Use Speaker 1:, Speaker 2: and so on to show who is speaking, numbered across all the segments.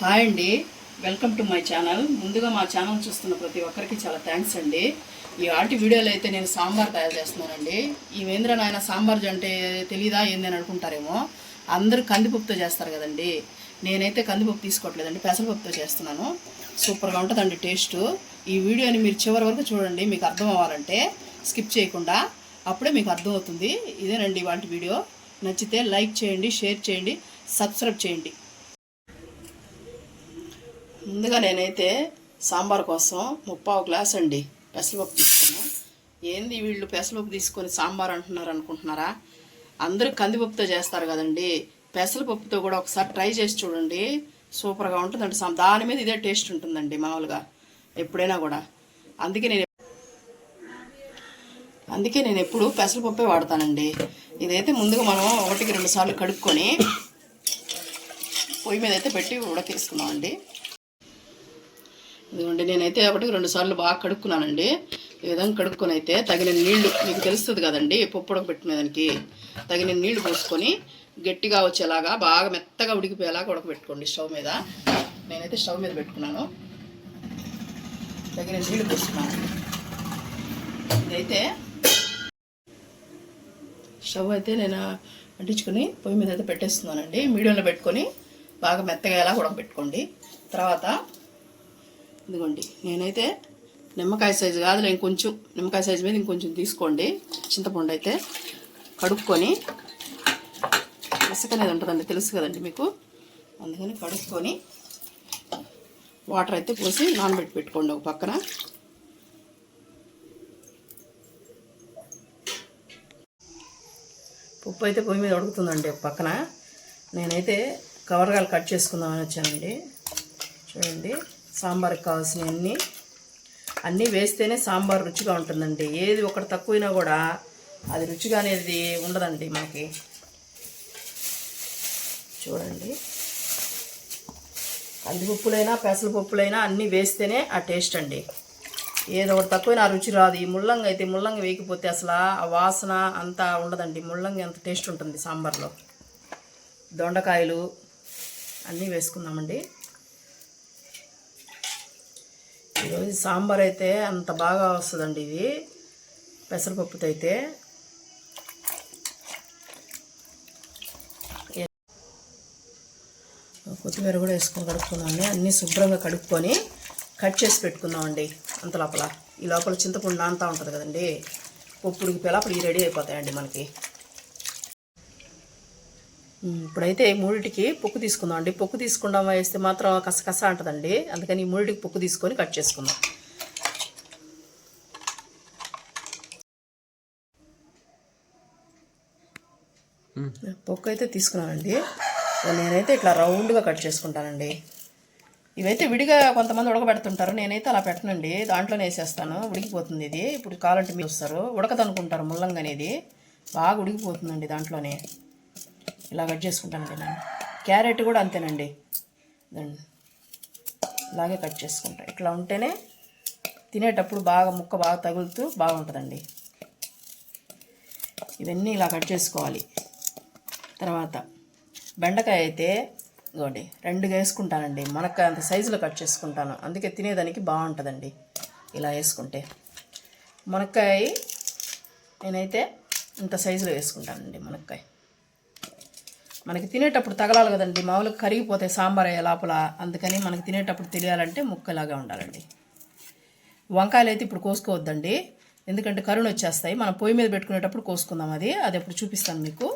Speaker 1: Hi అండి, welcome to my channel. ముందుగా మా ఛానల్ చూస్తున్న ప్రతి ఒక్కరికి చాలా థ్యాంక్స్ అండి. ఈ ఆల్టి వీడియోలో అయితే నేను సాంబార్ తయారు చేస్తున్నానండి. ఈ వేంద్ర నాయన సాంబార్ అంటే తెలీదా ఏందని అనుకుంటారేమో. అందరూ కందిపప్పుతో చేస్తారు కదండి. నేనైతే కందిపప్పు తీసుకోవట్లేదండి, పెసరపప్పుతో చేస్తున్నాను. సూపర్గా ఉంటుందండి టేస్ట్. ఈ వీడియోని మీరు చివరి వరకు చూడండి, మీకు అర్థం అవ్వాలంటే స్కిప్ చేయకుండా, అప్పుడే మీకు అర్థమవుతుంది. ఇదేనండి వాటి వీడియో. నచ్చితే లైక్ చేయండి, షేర్ చేయండి, సబ్స్క్రైబ్ చేయండి. ముందుగా నేనైతే సాంబార్ కోసం 3/4 గ్లాస్ అండి పెసరపప్పు తీసుకున్నాను. ఏంది వీళ్ళు పెసరపప్పు తీసుకొని సాంబార్ అంటున్నారు అనుకుంటున్నారా? అందరూ కందిపప్పుతో చేస్తారు కదండి. పెసరపప్పుతో కూడా ఒకసారి ట్రై చేసి చూడండి, సూపర్గా ఉంటుందండి. దాని మీద ఇదే టేస్ట్ ఉంటుందండి మామూలుగా ఎప్పుడైనా కూడా. అందుకే నేను ఎప్పుడు పెసరపప్పే వాడతానండి. ఇదైతే ముందుగా మనం 1-2 సార్లు కడుక్కొని పొయ్యి మీద అయితే పెట్టి ఉడకేసుకున్నామండి. ఇదిగోండి, నేనైతే 1-2 సార్లు బాగా కడుక్కున్నానండి. ఈ విధంగా కడుక్కొని అయితే తగిన నీళ్లు, మీకు తెలుస్తుంది కదండి పప్పు ఉడకబెట్టుకునేదానికి తగిన నీళ్లు పోసుకొని గట్టిగా వచ్చేలాగా బాగా మెత్తగా ఉడికిపోయేలాగా ఉడకబెట్టుకోండి స్టవ్ మీద. నేనైతే స్టవ్ మీద పెట్టుకున్నాను, తగిన నీళ్లు పోసుకున్నాను. ఇదైతే స్టవ్ అయితే నేను అంటించుకొని పొయ్యి మీద అయితే పెట్టేస్తున్నానండి. మీడియంలో పెట్టుకొని బాగా మెత్తగా ఎలా ఉడకబెట్టుకోండి. తర్వాత ఇదిగోండి, నేనైతే నిమ్మకాయ సైజు కాదు, ఇంకొంచెం నిమ్మకాయ సైజు మీద ఇంకొంచెం తీసుకోండి. చింతపండు అయితే కడుక్కొని, ఇసుక అనేది ఉంటుందండి తెలుసు కదండి మీకు, అందుకని కడుక్కొని వాటర్ అయితే పోసి నానబెట్టి పెట్టుకోండి ఒక పక్కన. పప్పు అయితే పొయ్యి మీద ఉడుకుతుందండి ఒక పక్కన. నేనైతే కవర్గాలు కట్ చేసుకుందామని వచ్చానండి. చూడండి, సాంబార్కి కావాల్సినవి అన్నీ వేస్తేనే సాంబార్ రుచిగా ఉంటుందండి. ఏది ఒకటి తక్కువైనా కూడా అది రుచిగా అనేది ఉండదండి మనకి. చూడండి, కందిపప్పులైనా పెసరపప్పులైనా అన్నీ వేస్తేనే ఆ టేస్ట్ అండి. ఏదో ఒకటి తక్కువైనా ఆ రుచి రాదు. ఈ ముల్లంగి అయితే ముల్లంగి వేయకపోతే అసలు ఆ వాసన అంతా ఉండదండి. ముల్లంగి అంత టేస్ట్ ఉంటుంది సాంబార్లో. దొండకాయలు అన్నీ వేసుకుందామండి. ఈరోజు సాంబార్ అయితే అంత బాగా వస్తుందండి ఇది పెసరపప్పుతో అయితే. కొత్తిమీర కూడా వేసుకొని కడుక్కున్నాను. అన్నీ శుభ్రంగా కడుక్కొని కట్ చేసి పెట్టుకుందామండి. అంత లోపల ఈ లోపల చింతపండు నాంతా ఉంటుంది కదండి, పప్పు ఉడికిపోయేలా అప్పుడు ఇవి రెడీ అయిపోతాయండి మనకి. ఇప్పుడైతే మూడిటికి పొక్కు తీసుకుందాం అండి. పొక్కు తీసుకుండా వేస్తే మాత్రం కసకస అంటుందండి. అందుకని ఈ మూడిటికి పొక్కు తీసుకొని కట్ చేసుకుందాం. పొక్కు అయితే తీసుకున్నానండి. నేనైతే ఇట్లా రౌండ్గా కట్ చేసుకుంటానండి. ఇవైతే విడిగా కొంతమంది ఉడకబెడుతుంటారు, నేనైతే అలా పెట్టనండి. దాంట్లోనే వేసేస్తాను, ఉడికిపోతుంది ఇది. ఇప్పుడు కావాలంటే మీరు వస్తారు ఉడకదనుకుంటారు, ముల్లంగి అనేది బాగా ఉడికిపోతుందండి దాంట్లోనే. ఇలా కట్ చేసుకుంటానండి నేను. క్యారెట్ కూడా అంతేనండి, ఇలాగే కట్ చేసుకుంటా. ఇట్లా ఉంటేనే తినేటప్పుడు బాగా ముక్క బాగా తగులుతూ బాగుంటుందండి. ఇవన్నీ ఇలా కట్ చేసుకోవాలి. తర్వాత బెండకాయ అయితే ఇదిగోండి 2గా వేసుకుంటానండి. మునక్కాయ అంత సైజులో కట్ చేసుకుంటాను, అందుకే తినేదానికి బాగుంటుందండి ఇలా వేసుకుంటే. మునక్కాయ నేనైతే ఇంత సైజులో వేసుకుంటానండి. మునక్కాయ మనకి తినేటప్పుడు తగలాలి కదండి, మామూలుగా కరిగిపోతే సాంబార్ అయ్యే లోపల. అందుకని మనకి తినేటప్పుడు తెలియాలంటే ముక్కలాగా ఉండాలండి. వంకాయలు అయితే ఇప్పుడు కోసుకోవద్దండి, ఎందుకంటే కరుణ వచ్చేస్తాయి. మనం పొయ్యి మీద పెట్టుకునేటప్పుడు కోసుకుందాం. అది ఎప్పుడు చూపిస్తాను మీకు.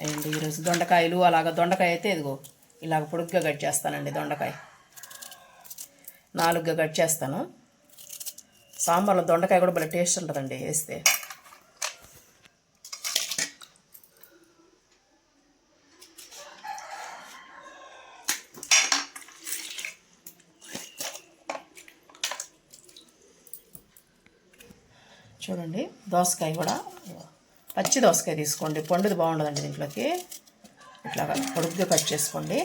Speaker 1: అండి ఈరోజు దొండకాయలు, అలాగ దొండకాయ అయితే ఇదిగో ఇలాగ పొడుగ్గా కట్ చేస్తానండి. దొండకాయ 4గా కట్ చేస్తాను. సాంబార్లో దొండకాయ కూడా భలే టేస్ట్ ఉంటుందండి వేస్తే. చూడండి, దోసకాయ కూడా పచ్చి దోసకాయ తీసుకోండి, పండుది బాగుండదండి దీంట్లోకి. ఇట్లాగా పొడుగ్గా కట్ చేసుకోండి.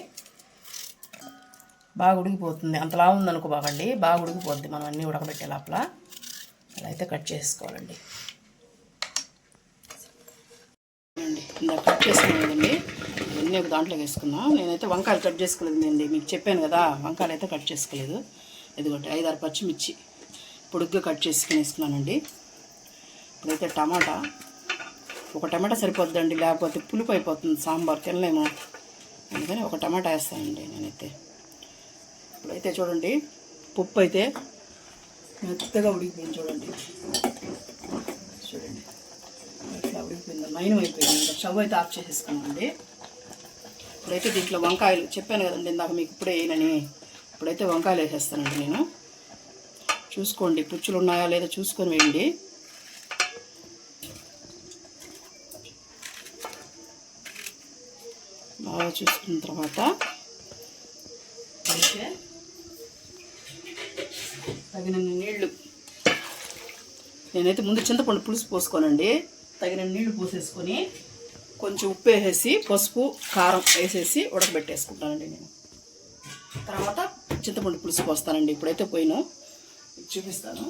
Speaker 1: బాగా ఉడికిపోతుంది, అంతలా ఉందనుకో బాగండి, బాగా ఉడికిపోద్ది మనం అన్నీ ఉడకబెట్టే లోపల. అలా అయితే కట్ చేసుకోవాలండి. ఇలా కట్ చేసుకున్నామండి. అన్నీ ఒక దాంట్లోకి వేసుకున్నాం. నేనైతే వంకాయలు కట్ చేసుకోలేదండి, మీకు చెప్పాను కదా, వంకాయలు అయితే కట్ చేసుకోలేదు. ఇదిగోటి 5-6 పచ్చిమిర్చి పొడుగ్గా కట్ చేసుకుని వేసుకున్నానండి. ఇప్పుడైతే టమాటా, ఒక టమాటా సరిపోద్దండి, లేకపోతే పులుపు అయిపోతుంది, సాంబార్ తినలేము, అందుకని ఒక టమాటా వేస్తానండి నేనైతే. ఇప్పుడైతే చూడండి పప్పు అయితే మెత్తగా ఉడికిపోయింది, చూడండి ఇట్లా ఉడికిపోయింది, మైనం అయిపోయింది. ఇంకా స్టవ్ అయితే ఆఫ్ చేసేసుకున్నామండి. ఇప్పుడైతే దీంట్లో వంకాయలు చెప్పాను కదండి ఇందాక మీకు ఇప్పుడే వేయనని, ఇప్పుడైతే వంకాయలు వేసేస్తానండి నేను. చూసుకోండి పుచ్చులు ఉన్నాయా లేదా చూసుకొని వేయండి. బాగా చూసుకున్న తర్వాత అయితే తగినన్ని నీళ్లు, నేనైతే ముందు చింతపండు పులుసు పోసుకోనండి, తగిన నీళ్లు పోసేసుకొని కొంచెం ఉప్పు వేసేసి పసుపు కారం వేసేసి ఉడకబెట్టేసుకుంటానండి నేను. తర్వాత చింతపండు పులుసు పోస్తానండి. ఇప్పుడైతే పోయిను చూపిస్తాను.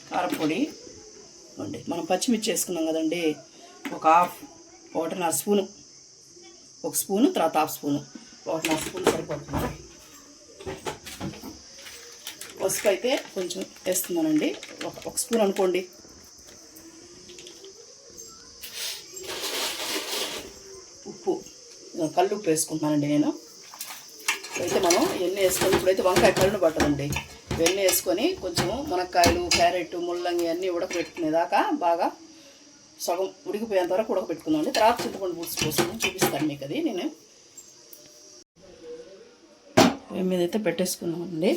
Speaker 1: కారపొడి అండి, మనం పచ్చిమిర్చి వేసుకున్నాం కదండి, ఒక 1.5 స్పూను, 1 స్పూను, తర్వాత 1/2 స్పూను, 1.5 స్పూన్ సరిపోతుంది. పసుపు అయితే కొంచెం వేస్తున్నానండి, ఒక స్పూన్ అనుకోండి. ఉప్పు, కళ్ళు ఉప్పు వేసుకుంటున్నానండి నేను. ఇప్పుడైతే మనం ఎన్ని వేసుకొని, ఇప్పుడైతే వంకాయ కళ్ళును పట్టదండి, ఇవన్నీ వేసుకొని కొంచెం మునక్కాయలు, క్యారెట్, ముల్లంగి అన్నీ ఉడకబెట్టుకునేదాకా బాగా సగం ఉడికిపోయేంత వరకు ఉడకబెట్టుకుందామండి. తర్వాత చింతపండు పులుసు పోసుకొని చూపిస్తాను మీకు అది. నేను పొయ్యి మీద అయితే పెట్టేసుకున్నామండి,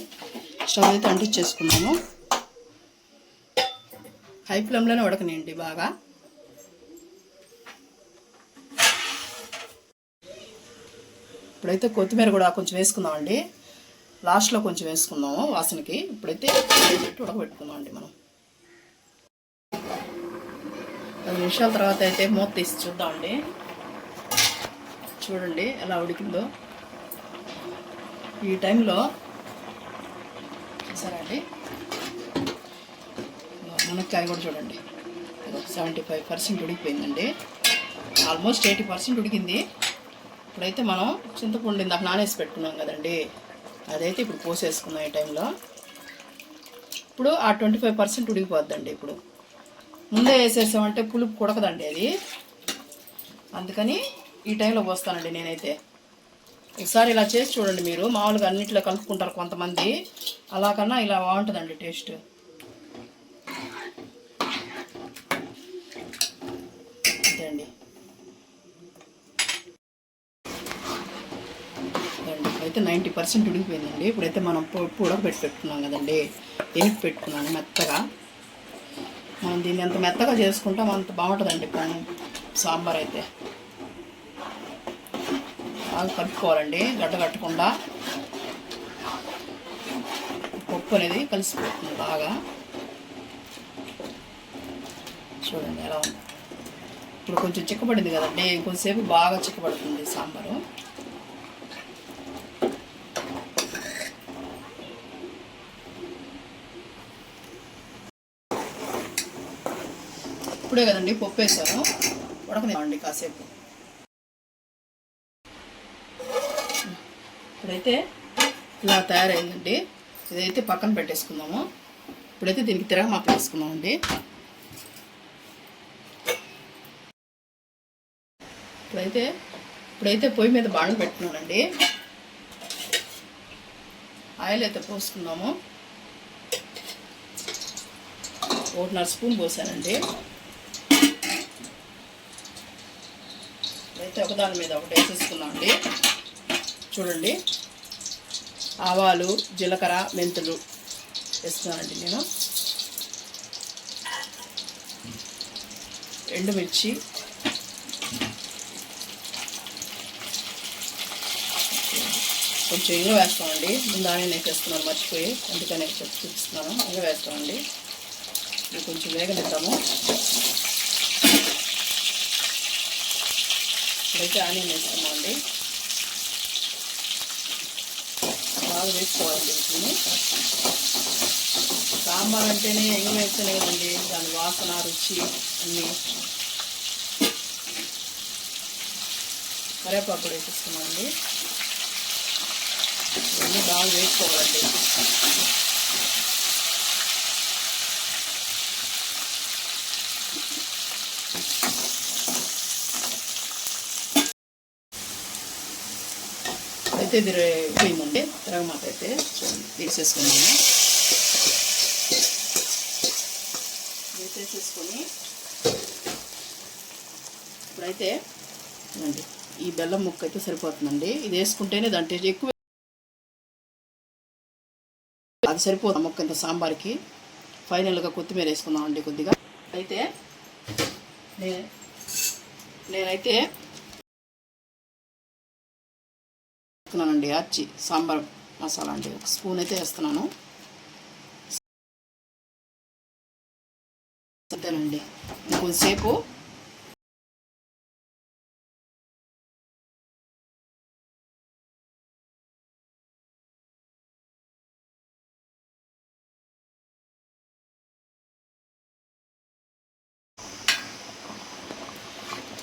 Speaker 1: స్టవ్ అయితే అంటించేసుకున్నాము. హై ఫ్లేమ్లోనే ఉడకనియండి బాగా. ఇప్పుడైతే కొత్తిమీర కూడా కొంచెం వేసుకుందామండి, లాస్ట్లో కొంచెం వేసుకుందాము వాసనకి. ఇప్పుడైతే పెట్టి ఉడకబెట్టుకుందామండి మనం. 10 నిమిషాల తర్వాత అయితే మూత తీసి చూద్దామండి. చూడండి ఎలా ఉడికిందో. ఈ టైంలో సరే అండి, మునక్కాయ కూడా చూడండి 75% ఉడికిపోయిందండి, ఆల్మోస్ట్ 80% ఉడికింది. ఇప్పుడైతే మనం చింతపండు ఇందాక నానేసి పెట్టుకున్నాం కదండి, అదైతే ఇప్పుడు పోసేసుకున్నాం ఈ టైంలో. ఇప్పుడు ఆ 25% ఉడికిపోద్దండి. ఇప్పుడు ముందే వేసేసామంటే పులుపు కొడకదండి అది, అందుకని ఈ టైంలో పోస్తానండి నేనైతే. ఒకసారి ఇలా చేసి చూడండి మీరు, మామూలుగా అన్నింటిలో కలుపుకుంటారు కొంతమంది, అలా కన్నా ఇలా బాగుంటుందండి టేస్ట్. అంతే అండి. అయితే 90% ఉడికిపోయిందండి. ఇప్పుడైతే మనం పప్పు ఉడకబెట్టి పెట్టుకున్నాం కదండి, ఎనిపి పెట్టుకున్నాను మెత్తగా. మనం దీన్ని ఎంత మెత్తగా చేసుకుంటాం అంత బాగుంటుందండి సాంబార్ అయితే. బాగా కలుపుకోవాలండి, గడ్డ కట్టకుండా. పప్పు అనేది కలిసిపోతుంది బాగా. చూడండి ఎలా ఉంది. ఇప్పుడు కొంచెం చిక్కబడింది కదండి, ఇంకొంచెంసేపు బాగా చిక్కబడుతుంది సాంబారు. ఇప్పుడే కదండి పప్పు వేసాను, ఉడకనివ్వండి కాసేపు. ఇప్పుడైతే ఇలా తయారైందండి, ఇదైతే పక్కన పెట్టేసుకుందాము. ఇప్పుడైతే దీనికి తిరగమాత వేసుకున్నామండి. ఇప్పుడైతే పొయ్యి మీద బాండ పెట్టుకున్నానండి. ఆయిల్ అయితే పోసుకున్నాము, 1.5 స్పూన్ పోసానండి. అయితే ఒకదాని మీద ఒకటి వేసేసుకున్నామండి. చూడండి ఆవాలు, జీలకర్ర, మెంతులు వేస్తున్నానండి నేను. ఎండుమిర్చి, కొంచెం ఇంగ వేస్తామండి. ముందానే నేను వేస్తున్నాను మర్చిపోయి, అందుకనే చూపిస్తున్నాను. ఇంగ వేస్తామండి, ఇది కొంచెం వేగనిద్దాము. ఇప్పుడైతే ఆనియన్ వేస్తున్నామండి, బాగా వేసుకోవాలండి వీటిని. సాంబార్ అంటేనే ఎంగ వేస్తేనే కదండి దాని వాసన, రుచి అన్నీ. కరివేపాకు కూడా వేసేసుకున్నామండి. ఇవన్నీ బాగా వేసుకోవాలండి. అయితే ఇది పోయిందండి. తిరగమాత అయితే తీసేసుకున్నాము. వేసేసుకొని ఇప్పుడైతే అండి ఈ బెల్లం ముక్క అయితే సరిపోతుందండి. ఇది వేసుకుంటేనే దాంట్లో ఎక్కువ అది సరిపోతుంది ముక్క ఇంత సాంబార్కి. ఫైనల్గా కొత్తిమీర వేసుకుందామండి కొద్దిగా. అయితే నేనైతే వేస్తున్నానండి ఆర్చి సాంబార్ మసాలా అండి. ఒక స్పూన్ అయితే వేస్తున్నాను. అంతేనండి. ఇంకొంచెంసేపు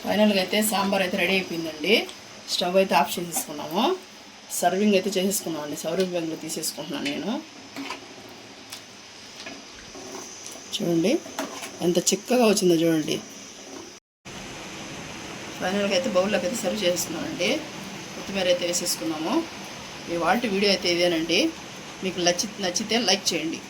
Speaker 1: ఫైనల్గా అయితే సాంబార్ అయితే రెడీ అయిపోయిందండి. స్టవ్ అయితే ఆఫ్ చేసేసుకున్నాము. సర్వింగ్ అయితే చేసేసుకున్నామండి. సర్వింగ్ బ్యాగ్లో తీసేసుకుంటున్నాను నేను. చూడండి ఎంత చిక్కగా వచ్చిందో చూడండి. ఫైనల్గా అయితే బౌల్లోకి అయితే సర్వ్ చేసుకున్నామండి. కొత్తిమీర అయితే వేసేసుకున్నాము. ఇవాళ వీడియో అయితే ఇదేనండి. మీకు నచ్చితే లైక్ చేయండి.